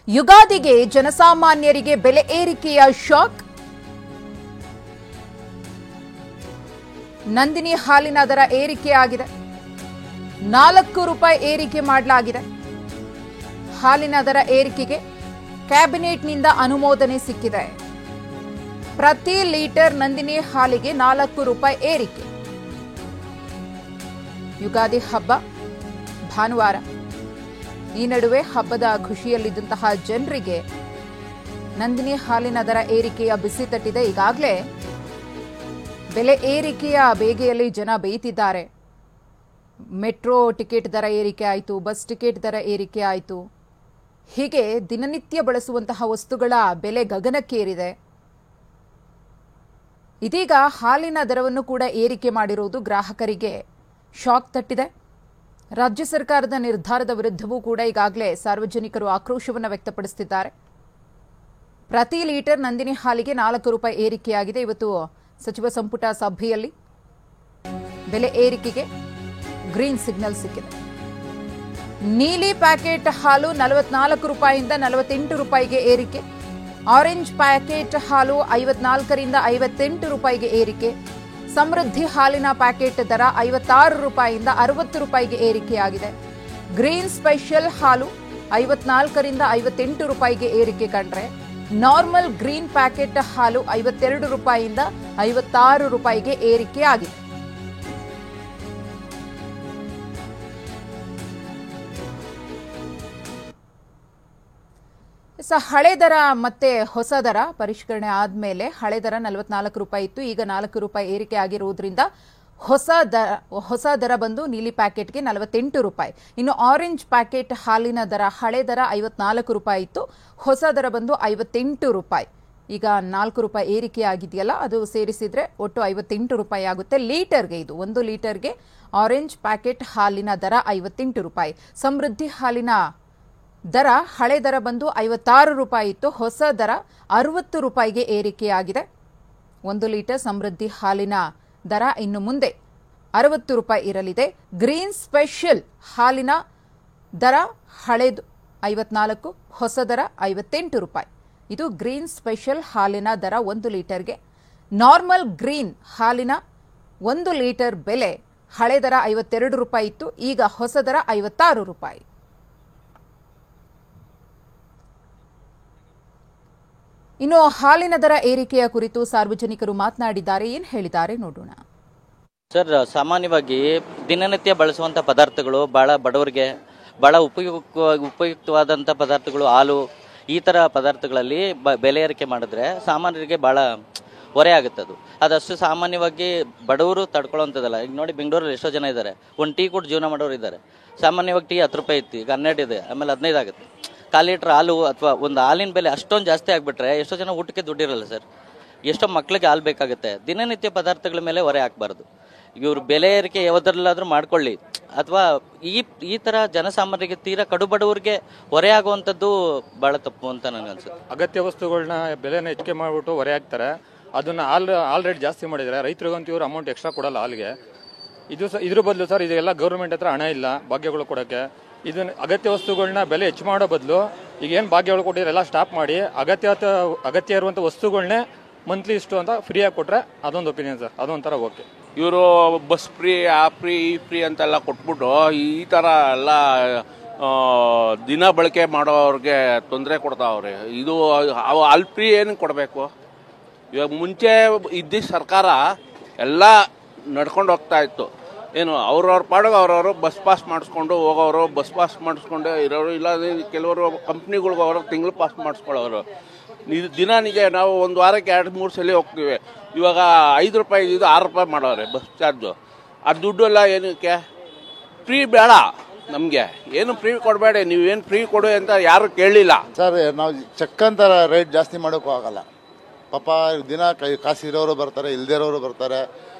ಯುಗಾದಿಗೆ ಜನಸಾಮಾನ್ಯರಿಗೆ ಬೆಲೆ ಏರಿಕೆಯ ಶಾಕ್. ನಂದಿನಿ ಹಾಲಿನ ದರ ಏರಿಕೆಯಾಗಿದೆ. 4 ರೂಪಾಯಿ ಏರಿಕೆ ಮಾಡಲಾಗಿದೆ. ಹಾಲಿನ ದರ ಏರಿಕೆಗೆ ಕ್ಯಾಬಿನೆಟ್ನಿಂದ ಅನುಮೋದನೆ ಸಿಕ್ಕಿದೆ. ಪ್ರತಿ ಲೀಟರ್ ನಂದಿನಿ ಹಾಲಿಗೆ 4 ರೂಪಾಯಿ ಏರಿಕೆ. ಯುಗಾದಿ ಹಬ್ಬ ಭಾನುವಾರ. ಈ ನಡುವೆ ಹಬ್ಬದ ಖುಷಿಯಲ್ಲಿದ್ದಂತಹ ಜನರಿಗೆ ನಂದಿನಿ ಹಾಲಿನ ದರ ಏರಿಕೆಯ ಬಿಸಿ ತಟ್ಟಿದೆ. ಈಗಾಗಲೇ ಬೆಲೆ ಏರಿಕೆಯ ಬೇಗೆಯಲ್ಲಿ ಜನ ಬೇಯ್ತಿದ್ದಾರೆ. ಮೆಟ್ರೋ ಟಿಕೆಟ್ ದರ ಏರಿಕೆ ಆಯಿತು, ಬಸ್ ಟಿಕೆಟ್ ದರ ಏರಿಕೆ ಆಯಿತು. ಹೀಗೆ ದಿನನಿತ್ಯ ಬಳಸುವಂತಹ ವಸ್ತುಗಳ ಬೆಲೆ ಗಗನಕ್ಕೇರಿದೆ. ಇದೀಗ ಹಾಲಿನ ದರವನ್ನು ಕೂಡ ಏರಿಕೆ ಮಾಡಿರುವುದು ಗ್ರಾಹಕರಿಗೆ ಶಾಕ್ ತಟ್ಟಿದೆ. ರಾಜ್ಯ ಸರ್ಕಾರದ ನಿರ್ಧಾರದ ವಿರುದ್ಧವೂ ಕೂಡ ಈಗಾಗಲೇ ಸಾರ್ವಜನಿಕರು ಆಕ್ರೋಶವನ್ನು ವ್ಯಕ್ತಪಡಿಸುತ್ತಿದ್ದಾರೆ. ಪ್ರತಿ ಲೀಟರ್ ನಂದಿನಿ ಹಾಲಿಗೆ 4 ರೂಪಾಯಿ ಏರಿಕೆಯಾಗಿದೆ. ಇವತ್ತು ಸಚಿವ ಸಂಪುಟ ಸಭೆಯಲ್ಲಿ ಬೆಲೆ ಏರಿಕೆಗೆ ಗ್ರೀನ್ ಸಿಗ್ನಲ್ ಸಿಕ್ಕಿದೆ. ನೀಲಿ ಪ್ಯಾಕೆಟ್ ಹಾಲು 44 ರೂಪಾಯಿಯಿಂದ 48 ರೂಪಾಯಿಗೆ ಏರಿಕೆ. ಆರೆಂಜ್ ಪ್ಯಾಕೆಟ್ ಹಾಲು 54ರಿಂದ 58 ರೂಪಾಯಿಗೆ ಏರಿಕೆ. ಸಮೃದ್ಧಿ ಹಾಲಿನ ಪ್ಯಾಕೆಟ್ ದರ 56 ರೂಪಾಯಿಯಿಂದ 60 ರೂಪಾಯಿಗೆ ಏರಿಕೆಯಾಗಿದೆ. ಗ್ರೀನ್ ಸ್ಪೆಷಲ್ ಹಾಲು 54ರಿಂದ 58 ರೂಪಾಯಿಗೆ ಏರಿಕೆ ಕಂಡ್ರೆ ನಾರ್ಮಲ್ ಗ್ರೀನ್ ಪ್ಯಾಕೆಟ್ ಹಾಲು 52 ರೂಪಾಯಿಯಿಂದ 56 ರೂಪಾಯಿಗೆ ಏರಿಕೆಯಾಗಿದೆ. ಹಳೆ ದರ ಮತ್ತೆ ಹೊಸ ದರ ಪರಿಷ್ಕರಣೆ ಆದ್ಮೇಲೆ ಹಳೆ ದರ 44 ರೂಪಾಯಿ ಇತ್ತು. ಈಗ 4 ರೂಪಾಯಿ ಏರಿಕೆ ಆಗಿರುವುದರಿಂದ ಹೊಸ ದರ ಬಂದು ನೀಲಿ ಪ್ಯಾಕೆಟ್ಗೆ 48 ರೂಪಾಯಿ. ಇನ್ನು ಆರೆಂಜ್ ಪ್ಯಾಕೆಟ್ ಹಾಲಿನ ದರ ಹಳೆ ದರ 54 ರೂಪಾಯಿ ಇತ್ತು. ಹೊಸ ದರ ಬಂದು 58 ರೂಪಾಯಿ. ಈಗ 4 ರೂಪಾಯಿ ಏರಿಕೆ ಆಗಿದೆಯಲ್ಲ, ಅದು ಸೇರಿಸಿದ್ರೆ ಒಟ್ಟು 58 ರೂಪಾಯಿ ಆಗುತ್ತೆ ಲೀಟರ್ಗೆ. ಇದು 1 ಲೀಟರ್ಗೆ ಆರೆಂಜ್ ಪ್ಯಾಕೆಟ್ ಹಾಲಿನ ದರ 58 ರೂಪಾಯಿ. ಸಮೃದ್ಧಿ ಹಾಲಿನ ದರ ಹಳೆ ದರ ಬಂದು 56 ರೂಪಾಯಿ ಇತ್ತು. ಹೊಸ ದರ 60 ರೂಪಾಯಿಗೆ ಏರಿಕೆಯಾಗಿದೆ. 1 ಲೀಟರ್ ಸಮೃದ್ಧಿ ಹಾಲಿನ ದರ ಇನ್ನು ಮುಂದೆ 60 ರೂಪಾಯಿ ಇರಲಿದೆ. ಗ್ರೀನ್ ಸ್ಪೆಷಲ್ ಹಾಲಿನ ದರ ಹಳೆದು 54, ಹೊಸ ದರ 58 ರೂಪಾಯಿ. ಇದು ಗ್ರೀನ್ ಸ್ಪೆಷಲ್ ಹಾಲಿನ ದರ 1 ಲೀಟರ್ಗೆ. ನಾರ್ಮಲ್ ಗ್ರೀನ್ ಹಾಲಿನ 1 ಲೀಟರ್ ಬೆಲೆ ಹಳೆ ದರ 52 ರೂಪಾಯಿ ಇತ್ತು. ಈಗ ಹೊಸ ದರ 56 ರೂಪಾಯಿ. ಇನ್ನು ಹಾಲಿನ ದರ ಏರಿಕೆಯ ಕುರಿತು ಸಾರ್ವಜನಿಕರು ಮಾತನಾಡಿದ್ದಾರೆ. ಏನು ಹೇಳಿದ್ದಾರೆ ನೋಡೋಣ. ಸರ್, ಸಾಮಾನ್ಯವಾಗಿ ದಿನನಿತ್ಯ ಬಳಸುವಂಥ ಪದಾರ್ಥಗಳು ಭಾಳ ಬಡವರಿಗೆ ಭಾಳ ಉಪಯುಕ್ತವಾದಂಥ ಪದಾರ್ಥಗಳು, ಹಾಲು ಈ ಥರ ಪದಾರ್ಥಗಳಲ್ಲಿ ಬೆಲೆ ಏರಿಕೆ ಮಾಡಿದ್ರೆ ಸಾಮಾನ್ಯರಿಗೆ ಭಾಳ ಹೊರೆ ಆಗುತ್ತೆ. ಅದಷ್ಟು ಸಾಮಾನ್ಯವಾಗಿ ಬಡವರು ತಡ್ಕೊಳ್ಳೋಂಥದ್ದಲ್ಲ. ಈಗ ನೋಡಿ, ಬೆಂಗಳೂರಲ್ಲಿ ಎಷ್ಟೋ ಜನ ಇದ್ದಾರೆ, ಒಂದು ಟೀ ಕೊಟ್ಟು ಜೀವನ ಮಾಡೋರು ಇದ್ದಾರೆ. ಸಾಮಾನ್ಯವಾಗಿ ಟೀ 10 ರೂಪಾಯಿ ಇತ್ತು, ಈಗ 12 ಇದೆ, ಆಮೇಲೆ 15 ಆಗುತ್ತೆ. 1/4 ಲೀಟ್ರ್ ಹಾಲು ಅಥವಾ ಒಂದು ಹಾಲಿನ ಬೆಲೆ ಅಷ್ಟೊಂದು ಜಾಸ್ತಿ ಆಗಿಬಿಟ್ರೆ ಎಷ್ಟೋ ಜನ ಊಟಕ್ಕೆ ದುಡ್ಡಿರಲ್ಲ ಸರ್. ಎಷ್ಟೋ ಮಕ್ಕಳಿಗೆ ಹಾಲು ಬೇಕಾಗುತ್ತೆ. ದಿನನಿತ್ಯ ಪದಾರ್ಥಗಳ ಮೇಲೆ ಹೊರೆ ಹಾಕಬಾರ್ದು. ಇವರು ಬೆಲೆ ಏರಿಕೆ ಯಾವುದರಲ್ಲಾದರೂ ಮಾಡ್ಕೊಳ್ಳಿ, ಅಥವಾ ಈ ಥರ ಜನಸಾಮಾನ್ಯರಿಗೆ ತೀರಾ ಕಡು ಬಡವರಿಗೆ ಹೊರೆ ಆಗುವಂಥದ್ದು ಭಾಳ ತಪ್ಪು ಅಂತ ನನಗೆ ಅನ್ಸುತ್ತೆ. ಅಗತ್ಯ ವಸ್ತುಗಳನ್ನ ಬೆಲೆನ ಹೆಚ್ಚಿಗೆ ಮಾಡಿಬಿಟ್ಟು ಹೊರೆ ಹಾಕ್ತಾರೆ. ಅದನ್ನ ಹಾಲ್ ರೇಟ್ ಜಾಸ್ತಿ ಮಾಡಿದರೆ ರೈತರಿಗಂತೂ ಇವರು ಅಮೌಂಟ್ ಎಕ್ಸ್ಟ್ರಾ ಕೊಡಲ್ಲ ಹಾಲಿಗೆ. ಇದ್ರ ಬದಲು ಸರ್, ಇದೆಲ್ಲ ಗೌರ್ಮೆಂಟ್ ಹತ್ರ ಹಣ ಇಲ್ಲ ಭಾಗ್ಯಗಳು ಕೊಡೋಕ್ಕೆ. ಇದನ್ನ ಅಗತ್ಯ ವಸ್ತುಗಳನ್ನ ಬೆಲೆ ಹೆಚ್ಚು ಮಾಡೋ ಬದಲು ಈಗ ಏನು ಭಾಗ್ಯಗಳು ಕೊಟ್ಟಿದ್ರೆ ಎಲ್ಲ ಸ್ಟಾಪ್ ಮಾಡಿ ಅಗತ್ಯ ಇರುವಂಥ ವಸ್ತುಗಳನ್ನೇ ಮಂತ್ಲಿ ಇಷ್ಟು ಅಂತ ಫ್ರೀಯಾಗಿ ಕೊಟ್ಟರೆ ಅದೊಂದು ಒಪಿನಿಯನ್ ಸರ್. ಅದೊಂಥರ ಓಕೆ. ಇವರು ಬಸ್ ಫ್ರೀ, ಆ ಫ್ರೀ, ಈ ಫ್ರೀ ಅಂತೆಲ್ಲ ಕೊಟ್ಬಿಟ್ಟು ಈ ಥರ ಎಲ್ಲ ದಿನ ಬಳಕೆ ಮಾಡೋರಿಗೆ ತೊಂದರೆ ಕೊಡ್ತಾವ್ರೆ. ಇದು ಅಲ್ಲಿ ಫ್ರೀ ಏನು ಕೊಡಬೇಕು? ಇವಾಗ ಮುಂಚೆ ಇದ್ದ ಸರ್ಕಾರ ಎಲ್ಲ ನಡ್ಕೊಂಡು ಹೋಗ್ತಾ ಇತ್ತು. ಏನು ಅವ್ರವ್ರ ಪಾಡಿಗೆ ಅವ್ರವರು ಬಸ್ ಪಾಸ್ ಮಾಡಿಸ್ಕೊಂಡು ಹೋಗೋರು, ಬಸ್ ಪಾಸ್ ಮಾಡಿಸ್ಕೊಂಡು ಇರೋರು, ಇಲ್ಲ ಕೆಲವರು ಕಂಪ್ನಿಗಳ್ಗೆ ಅವರು ತಿಂಗಳು ಪಾಸ್ ಮಾಡಿಸ್ಕೊಳ್ಳೋರು. ದಿನಾನಿಗೆ ನಾವು ಒಂದು ವಾರಕ್ಕೆ 2-3 ಸಲ ಹೋಗ್ತೀವಿ. ಇವಾಗ 5 ರೂಪಾಯಿ ಇದು 6 ರೂಪಾಯಿ ಮಾಡೋರೆ ಬಸ್ ಚಾರ್ಜು. ಆ ದುಡ್ಡು ಎಲ್ಲ ಏನಕ್ಕೆ? ಫ್ರೀ ಬೇಡ ನಮಗೆ, ಏನು ಫ್ರೀ ಕೊಡಬೇಡಿ, ನೀವೇನು ಫ್ರೀ ಕೊಡು ಅಂತ ಯಾರು ಕೇಳಲಿಲ್ಲ ಸರ್. ನಾವು ಚಕ್ಕಂತ ರೇಟ್ ಜಾಸ್ತಿ ಮಾಡೋಕ್ಕೂ ಆಗಲ್ಲ. ಪಾಪ ದಿನ ಕಾಸು ಇರೋರು ಬರ್ತಾರೆ, ಇಲ್ಲದೇ ಇರೋರು ಬರ್ತಾರೆ.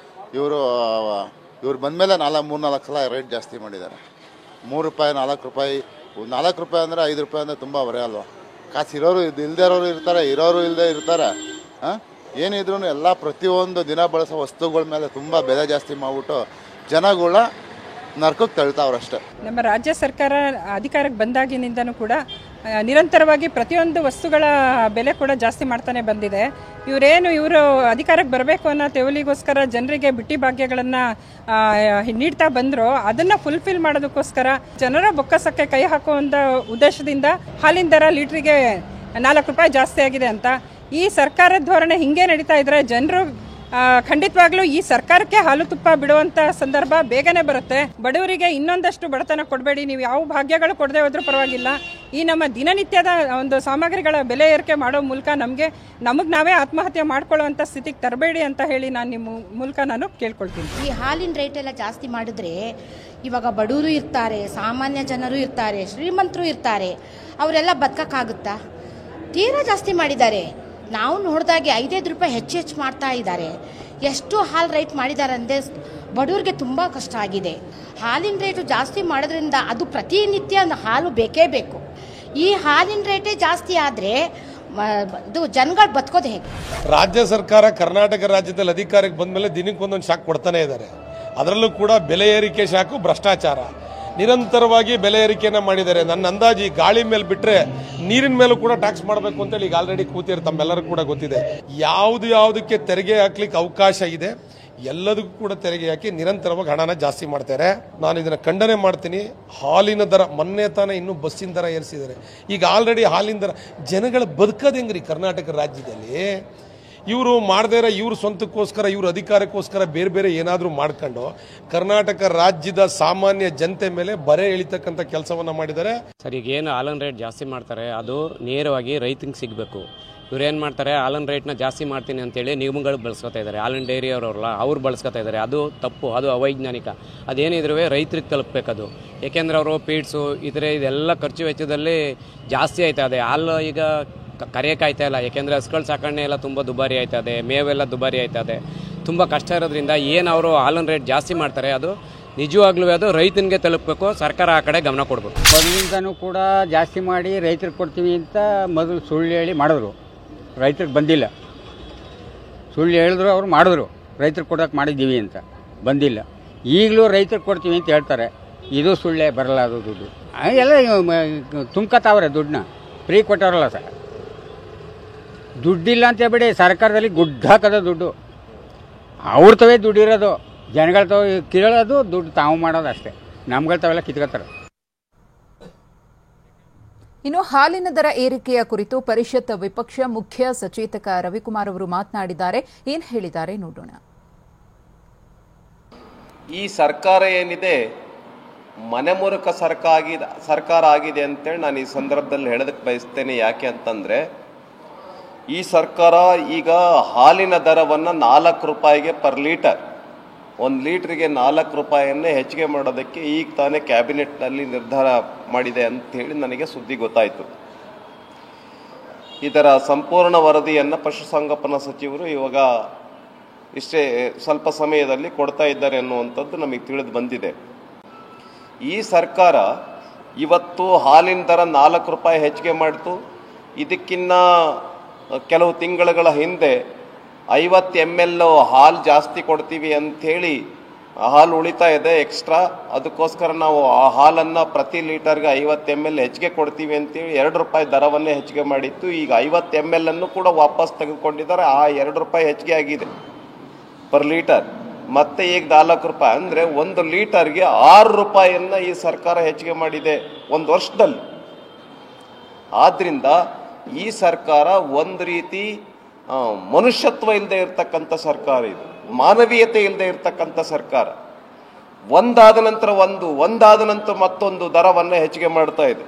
ಇವ್ರು ಬಂದಮೇಲೆ 3-4 ಸಲ ರೇಟ್ ಜಾಸ್ತಿ ಮಾಡಿದ್ದಾರೆ. 3 ರೂಪಾಯಿ, 4 ರೂಪಾಯಿ. 4 ರೂಪಾಯಿ ಅಂದರೆ 5 ರೂಪಾಯಿ ಅಂದರೆ ತುಂಬ ಹೊರೆ ಅಲ್ವಾ? ಕಾಸು ಇರೋರು ಇಲ್ಲದೇ ಇರೋರು ಇರ್ತಾರೆ, ಇರೋರು ಇಲ್ಲದೆ ಇರ್ತಾರೆ. ಏನಿದ್ರು ಎಲ್ಲ ಪ್ರತಿಯೊಂದು ದಿನ ಬಳಸೋ ವಸ್ತುಗಳ ಮೇಲೆ ತುಂಬ ಬೆಲೆ ಜಾಸ್ತಿ ಮಾಡಿಬಿಟ್ಟು ಜನಗಳ ನರ್ಕಕ್ಕೆ ತಳ್ತಾವ್ರಷ್ಟೇ. ನಮ್ಮ ರಾಜ್ಯ ಸರ್ಕಾರ ಅಧಿಕಾರಕ್ಕೆ ಬಂದಾಗಿನಿಂದನೂ ಕೂಡ ನಿರಂತರವಾಗಿ ಪ್ರತಿಯೊಂದು ವಸ್ತುಗಳ ಬೆಲೆ ಕೂಡ ಜಾಸ್ತಿ ಮಾಡ್ತಾನೆ ಬಂದಿದೆ. ಇವರು ಅಧಿಕಾರಕ್ಕೆ ಬರಬೇಕು ಅನ್ನೋ ತೆವಲಿಗೋಸ್ಕರ ಜನರಿಗೆ ಬಿಟ್ಟಿ ಭಾಗ್ಯಗಳನ್ನು ನೀಡ್ತಾ ಬಂದರು. ಅದನ್ನು ಫುಲ್ಫಿಲ್ ಮಾಡೋದಕ್ಕೋಸ್ಕರ ಜನರ ಬೊಕ್ಕಸಕ್ಕೆ ಕೈ ಹಾಕುವಂಥ ಉದ್ದೇಶದಿಂದ ಹಾಲಿನ ದರ ಲೀಟ್ರಿಗೆ 4 ರೂಪಾಯಿ ಜಾಸ್ತಿ ಆಗಿದೆ ಅಂತ. ಈ ಸರ್ಕಾರದ ಧೋರಣೆ ಹಿಂಗೆ ನಡೀತಾ ಇದ್ರೆ ಜನರು ಖಂಡಿತವಾಗ್ಲೂ ಈ ಸರ್ಕಾರಕ್ಕೆ ಹಾಲು ತುಪ್ಪ ಬಿಡುವಂತ ಸಂದರ್ಭ ಬೇಗನೆ ಬರುತ್ತೆ. ಬಡವರಿಗೆ ಇನ್ನೊಂದಷ್ಟು ಬಡತನ ಕೊಡಬೇಡಿ, ನೀವು ಯಾವ ಭಾಗ್ಯಗಳು ಕೊಡದೆ ಹೋದ್ರೂ ಪರವಾಗಿಲ್ಲ. ಈ ನಮ್ಮ ದಿನನಿತ್ಯದ ಒಂದು ಸಾಮಗ್ರಿಗಳ ಬೆಲೆ ಏರಿಕೆ ಮಾಡೋ ಮೂಲಕ ನಮಗೆ ನಾವೇ ಆತ್ಮಹತ್ಯೆ ಮಾಡ್ಕೊಳ್ಳುವಂಥ ಸ್ಥಿತಿಗೆ ತರಬೇಡಿ ಅಂತ ಹೇಳಿ ನಾನು ನಿಮ್ಮ ಮೂಲಕ ನಾನು ಕೇಳ್ಕೊಳ್ತೀನಿ. ಈ ಹಾಲಿನ ರೇಟ್ ಎಲ್ಲ ಜಾಸ್ತಿ ಮಾಡಿದ್ರೆ ಇವಾಗ ಬಡವರು ಇರ್ತಾರೆ, ಸಾಮಾನ್ಯ ಜನರು ಇರ್ತಾರೆ, ಶ್ರೀಮಂತರು ಇರ್ತಾರೆ, ಅವರೆಲ್ಲ ಬದುಕಕ್ಕಾಗುತ್ತಾ? ತೀರಾ ಜಾಸ್ತಿ ಮಾಡಿದ್ದಾರೆ. ನಾವು ನೋಡಿದಾಗೆ 5 ರೂಪಾಯಿ ಹೆಚ್ಚು ಮಾಡ್ತಾ ಇದ್ದಾರೆ. ಎಷ್ಟು ಹಾಲು ರೇಟ್ ಮಾಡಿದ್ದಾರೆ ಅಂದರೆ ಬಡವರಿಗೆ ತುಂಬ ಕಷ್ಟ ಆಗಿದೆ. ಹಾಲಿನ ರೇಟು ಜಾಸ್ತಿ ಮಾಡೋದ್ರಿಂದ ಅದು ಪ್ರತಿನಿತ್ಯ ಹಾಲು ಬೇಕೇ ಬೇಕು. ಈ ಹಾಲಿನ ರೇಟೇ ಜಾಸ್ತಿ ಆದರೆ ಇದು ಜನಗಳು ಬದುಕೋದು ಹೇಗೆ? ರಾಜ್ಯ ಸರ್ಕಾರ ಕರ್ನಾಟಕ ರಾಜ್ಯದಲ್ಲಿ ಅಧಿಕಾರಕ್ಕೆ ಬಂದ ಮೇಲೆ ದಿನಕ್ಕೊಂದೊಂದು ಶಾಕ್ ಕೊಡ್ತಾನೆ ಇದ್ದಾರೆ. ಅದರಲ್ಲೂ ಕೂಡ ಬೆಲೆ ಏರಿಕೆ ಶಾಕು, ಭ್ರಷ್ಟಾಚಾರ, ನಿರಂತರವಾಗಿ ಬೆಲೆ ಏರಿಕೆಯನ್ನು ಮಾಡಿದ್ದಾರೆ. ನನ್ನ ಅಂದಾಜು ಗಾಳಿ ಮೇಲೆ ಬಿಟ್ಟರೆ ನೀರಿನ ಮೇಲೂ ಕೂಡ ಟ್ಯಾಕ್ಸ್ ಮಾಡಬೇಕು ಅಂತೇಳಿ ಈಗ ಆಲ್ರೆಡಿ ಕೂತಿರು, ತಮ್ಮೆಲ್ಲರಿಗೂ ಕೂಡ ಗೊತ್ತಿದೆ. ಯಾವುದಕ್ಕೆ ತೆರಿಗೆ ಹಾಕ್ಲಿಕ್ಕೆ ಅವಕಾಶ ಇದೆ ಎಲ್ಲದಕ್ಕೂ ಕೂಡ ತೆರಿಗೆ ಹಾಕಿ ನಿರಂತರವಾಗಿ ಹಣನ ಜಾಸ್ತಿ ಮಾಡ್ತಾರೆ. ನಾನು ಇದನ್ನು ಖಂಡನೆ ಮಾಡ್ತೀನಿ. ಹಾಲಿನ ದರ ಮೊನ್ನೆ ತಾನೇ ಇನ್ನೂ ಬಸ್ಸಿನ ದರ ಏರಿಸಿದ್ದಾರೆ. ಈಗ ಆಲ್ರೆಡಿ ಹಾಲಿನ ದರ ಜನಗಳ ಬದುಕೋದು ಹೆಂಗ್ರಿ ಕರ್ನಾಟಕ ರಾಜ್ಯದಲ್ಲಿ? ಇವರು ಮಾಡದೇ ಇರೋ ಇವ್ರ ಸ್ವಂತಕ್ಕೋಸ್ಕರ, ಇವ್ರ ಅಧಿಕಾರಕ್ಕೋಸ್ಕರ ಬೇರೆ ಏನಾದರೂ ಮಾಡ್ಕೊಂಡು ಕರ್ನಾಟಕ ರಾಜ್ಯದ ಸಾಮಾನ್ಯ ಜನತೆ ಮೇಲೆ ಬರೆ ಎಳಿತಕ್ಕಂಥ ಕೆಲಸವನ್ನ ಮಾಡಿದ್ದಾರೆ. ಸರ್, ಈಗ ಏನು ಹಾಲಿನ ರೇಟ್ ಜಾಸ್ತಿ ಮಾಡ್ತಾರೆ ಅದು ನೇರವಾಗಿ ರೈತಂಗೆ ಸಿಗಬೇಕು. ಇವ್ರು ಏನು ಮಾಡ್ತಾರೆ, ಹಾಲಿನ ರೇಟ್ನ ಜಾಸ್ತಿ ಮಾಡ್ತೀನಿ ಅಂತೇಳಿ ನಿಗಮಗಳು ಬಳಸ್ಕೊತಾ ಇದ್ದಾರೆ. ಹಾಲಿನ ಡೈರಿ ಅವರಲ್ಲ, ಅವ್ರು ಬಳಸ್ಕೊತಾ ಇದ್ದಾರೆ. ಅದು ತಪ್ಪು, ಅದು ಅವೈಜ್ಞಾನಿಕ. ಅದೇನಿದ್ರು ರೈತರಿಗೆ ತಲುಪಬೇಕದು. ಏಕೆಂದರೆ ಅವರು ಪೀಡ್ಸು ಇದೆಲ್ಲ ಖರ್ಚು ವೆಚ್ಚದಲ್ಲಿ ಜಾಸ್ತಿ ಆಯ್ತದೆ. ಹಾಲು ಈಗ ಕರೆಯೋಕ್ಕಾಯ್ತಾ ಇಲ್ಲ, ಯಾಕೆಂದರೆ ಹಸುಗಳ ಸಾಕಣೆ ಎಲ್ಲ ತುಂಬ ದುಬಾರಿ ಆಯ್ತದೆ, ಮೇವೆಲ್ಲ ದುಬಾರಿ ಆಯ್ತದೆ. ತುಂಬ ಕಷ್ಟ ಇರೋದ್ರಿಂದ ಏನು ಅವರು ಹಾಲಿನ ರೇಟ್ ಜಾಸ್ತಿ ಮಾಡ್ತಾರೆ ಅದು ನಿಜವಾಗ್ಲೂ ಅದು ರೈತನಿಗೆ ತಲುಪಬೇಕು. ಸರ್ಕಾರ ಆ ಕಡೆ ಗಮನ ಕೊಡಬೇಕು. ಮೊದಲಿಂದನೂ ಕೂಡ ಜಾಸ್ತಿ ಮಾಡಿ ರೈತರಿಗೆ ಕೊಡ್ತೀವಿ ಅಂತ ಮೊದಲು ಸುಳ್ಳು ಹೇಳಿ ಮಾಡಿದ್ರು, ರೈತರಿಗೆ ಬಂದಿಲ್ಲ. ಸುಳ್ಳು ಹೇಳಿದ್ರು, ಅವರು ಮಾಡಿದ್ರು ರೈತರಿಗೆ ಕೊಡೋಕೆ ಮಾಡಿದ್ದೀವಿ ಅಂತ, ಬಂದಿಲ್ಲ. ಈಗಲೂ ರೈತರಿಗೆ ಕೊಡ್ತೀವಿ ಅಂತ ಹೇಳ್ತಾರೆ, ಇದು ಸುಳ್ಳೇ, ಬರಲ್ಲ ಅದು ದುಡ್ಡು. ಎಲ್ಲ ತುಂಬ್ಕತಾವ್ರೆ ದುಡ್ಡನ್ನ, ಫ್ರೀ ಕೊಟ್ಟವ್ರಲ್ಲ ಸರ್. ದುಡ್ಡಿಲ್ಲ ಅಂತ ಬಿಡಿ, ಸರ್ಕಾರದಲ್ಲಿ ಗುಡ್ಡ ಹಾಕೋದು ದುಡ್ಡು. ಅವ್ರ ತವೇ ದುಡ್ಡು ಇರೋದು, ಜನಗಳ ತಾವು ಕೇಳೋದು, ದುಡ್ಡು ತಾವು ಮಾಡೋದು ಅಷ್ಟೇ. ನಮ್ಗಳ ತಾವೆಲ್ಲ ಕಿತ್ಕೋತಾರೆ. ಇನ್ನು ಹಾಲಿನ ದರ ಏರಿಕೆಯ ಕುರಿತು ಪರಿಷತ್ ವಿಪಕ್ಷ ಮುಖ್ಯ ಸಚೇತಕ ರವಿಕುಮಾರ್ ಅವರು ಮಾತನಾಡಿದ್ದಾರೆ. ಏನ್ ಹೇಳಿದ್ದಾರೆ ನೋಡೋಣ. ಈ ಸರ್ಕಾರ ಏನಿದೆ ಮನೆ ಮುರುಕ ಸರ್ಕಾರ ಆಗಿದೆ ಅಂತೇಳಿ ನಾನು ಈ ಸಂದರ್ಭದಲ್ಲಿ ಹೇಳೋದಕ್ಕೆ ಬಯಸ್ತೇನೆ. ಯಾಕೆ ಅಂತಂದರೆ ಈ ಸರ್ಕಾರ ಈಗ ಹಾಲಿನ ದರವನ್ನು 4 ರೂಪಾಯಿಗೆ ಪರ್ ಲೀಟರ್, 1 ಲೀಟ್ರಿಗೆ 4 ರೂಪಾಯಿಯನ್ನೇ ಹೆಚ್ಚಿಗೆ ಮಾಡೋದಕ್ಕೆ ಈಗ ತಾನೇ ಕ್ಯಾಬಿನೆಟ್ನಲ್ಲಿ ನಿರ್ಧಾರ ಮಾಡಿದೆ ಅಂಥೇಳಿ ನನಗೆ ಸುದ್ದಿ ಗೊತ್ತಾಯಿತು. ಇದರ ಸಂಪೂರ್ಣ ವರದಿಯನ್ನು ಪಶುಸಂಗೋಪನಾ ಸಚಿವರು ಇವಾಗ ಇಷ್ಟೇ ಸ್ವಲ್ಪ ಸಮಯದಲ್ಲಿ ಕೊಡ್ತಾ ಇದ್ದಾರೆ ಅನ್ನುವಂಥದ್ದು ನಮಗೆ ತಿಳಿದು ಬಂದಿದೆ. ಈ ಸರ್ಕಾರ ಇವತ್ತು ಹಾಲಿನ ದರ 4 ರೂಪಾಯಿ ಹೆಚ್ಚಿಗೆ ಮಾಡಿತು. ಇದಕ್ಕಿನ್ನ ಕೆಲವು ತಿಂಗಳುಗಳ ಹಿಂದೆ 50 ml ಹಾಲು ಜಾಸ್ತಿ ಕೊಡ್ತೀವಿ ಅಂಥೇಳಿ ಹಾಲು ಉಳಿತಾ ಇದೆ ಎಕ್ಸ್ಟ್ರಾ, ಅದಕ್ಕೋಸ್ಕರ ನಾವು ಆ ಹಾಲನ್ನು ಪ್ರತಿ ಲೀಟರ್ಗೆ 50 ml ಹೆಚ್ಚಿಗೆ ಕೊಡ್ತೀವಿ ಅಂತೇಳಿ 2 ರೂಪಾಯಿ ದರವನ್ನೇ ಹೆಚ್ಚಿಗೆ ಮಾಡಿತ್ತು. ಈಗ 50 ml ಅನ್ನು ಕೂಡ ವಾಪಸ್ ತೆಗೆದುಕೊಂಡಿದ್ದಾರೆ. ಆ 2 ರೂಪಾಯಿ ಹೆಚ್ಚಿಗೆ ಆಗಿದೆ ಪರ್ ಲೀಟರ್. ಮತ್ತೆ ಈಗ 4 ರೂಪಾಯಿ ಅಂದರೆ 1 ಲೀಟರ್ಗೆ 6 ರೂಪಾಯಿಯನ್ನು ಈ ಸರ್ಕಾರ ಹೆಚ್ಚಿಗೆ ಮಾಡಿದೆ 1 ವರ್ಷದಲ್ಲಿ. ಆದ್ದರಿಂದ ಈ ಸರ್ಕಾರ ಒಂದು ರೀತಿ ಮನುಷ್ಯತ್ವ ಇಲ್ಲದೆ ಇರತಕ್ಕಂಥ ಸರ್ಕಾರ, ಇದು ಮಾನವೀಯತೆ ಇಲ್ಲದೆ ಇರತಕ್ಕಂಥ ಸರ್ಕಾರ. ಒಂದಾದ ನಂತರ ಮತ್ತೊಂದು ದರವನ್ನು ಹೆಚ್ಚಿಗೆ ಮಾಡ್ತಾ ಇದೆ.